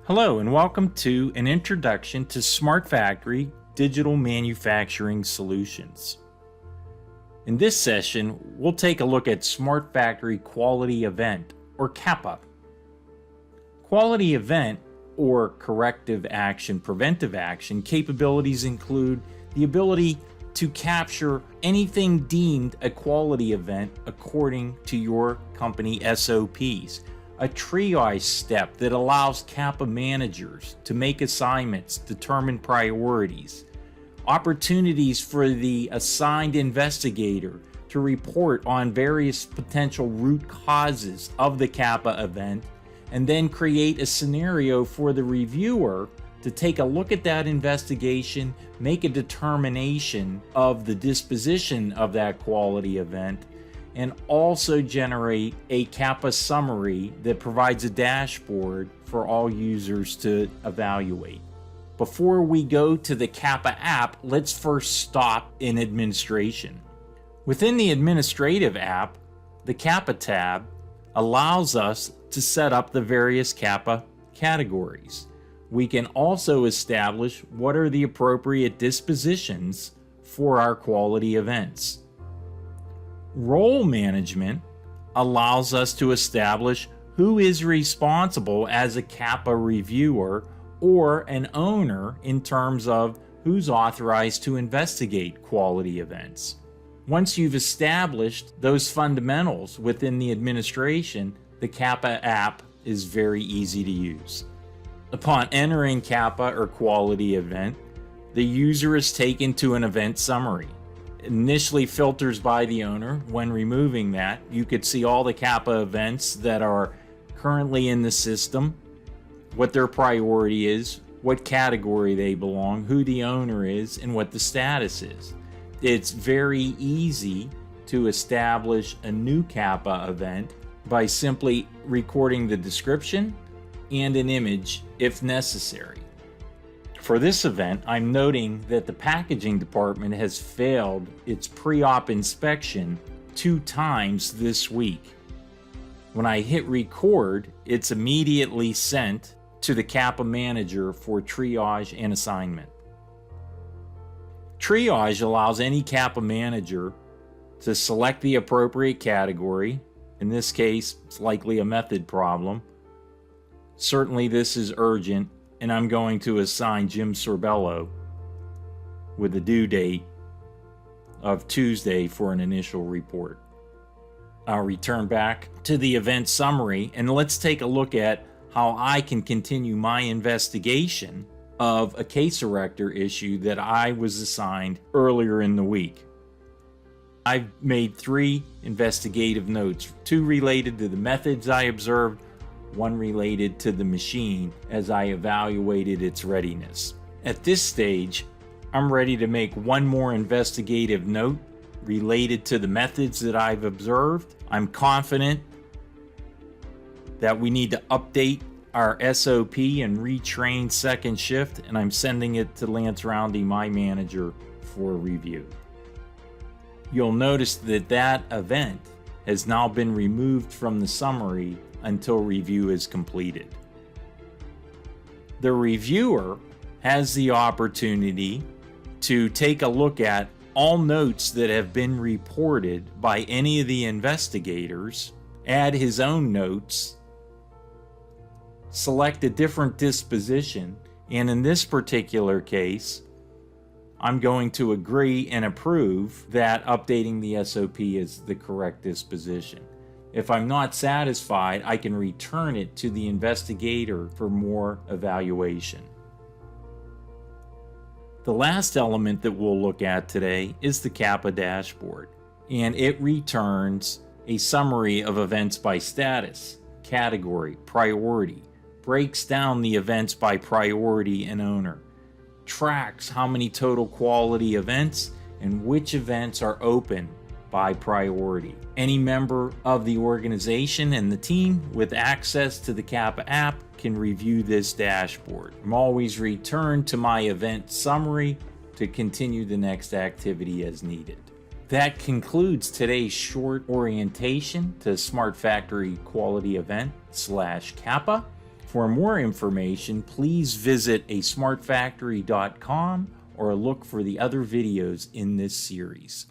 Hello and welcome to an introduction to SmartFactory Digital Manufacturing Solutions. In this session, we'll take a look at SmartFactory Quality Event, or CAPA. Quality Event, or Corrective Action, Preventive Action, capabilities include the ability to capture anything deemed a quality event according to your company SOPs. A triage step that allows CAPA managers to make assignments, determine priorities, opportunities for the assigned investigator to report on various potential root causes of the CAPA event, and then create a scenario for the reviewer to take a look at that investigation, make a determination of the disposition of that quality event, and also generate a CAPA summary that provides a dashboard for all users to evaluate. Before we go to the CAPA app, let's first stop in administration. Within the administrative app, the CAPA tab allows us to set up the various CAPA categories. We can also establish what are the appropriate dispositions for our quality events. Role management allows us to establish who is responsible as a CAPA reviewer or an owner in terms of who's authorized to investigate quality events. Once you've established those fundamentals within the administration, the CAPA app is very easy to use. Upon entering CAPA or quality event, the user is taken to an event summary. Initially filters by the owner. When removing that, you could see all the CAPA events that are currently in the system, what their priority is, what category they belong, who the owner is, and what the status is. It's very easy to establish a new CAPA event by simply recording the description and an image if necessary. For this event, I'm noting that the packaging department has failed its pre-op inspection 2 times this week. When I hit record, it's immediately sent to the CAPA manager for triage and assignment. Triage allows any CAPA manager to select the appropriate category. In this case, it's likely a method problem. Certainly this is urgent, and I'm going to assign Jim Sorbello with a due date of Tuesday for an initial report. I'll return back to the event summary, and let's take a look at how I can continue my investigation of a case erector issue that I was assigned earlier in the week. I've made 3 investigative notes, 2 related to the methods I observed, 1 related to the machine as I evaluated its readiness. At this stage, I'm ready to make 1 more investigative note related to the methods that I've observed. I'm confident that we need to update our SOP and retrain second shift, and I'm sending it to Lance Roundy, my manager, for review. You'll notice that that event has now been removed from the summary until review is completed. The reviewer has the opportunity to take a look at all notes that have been reported by any of the investigators, add his own notes, select a different disposition, and in this particular case, I'm going to agree and approve that updating the SOP is the correct disposition. If I'm not satisfied, I can return it to the investigator for more evaluation. The last element that we'll look at today is the CAPA dashboard, and it returns a summary of events by status, category, priority, breaks down the events by priority and owner, tracks how many total quality events and which events are open by priority. Any member of the organization and the team with access to the CAPA app can review this dashboard. I'm always returned to my event summary to continue the next activity as needed. That concludes today's short orientation to SmartFactory Quality Event / CAPA. For more information, please visit asmartfactory.com or look for the other videos in this series.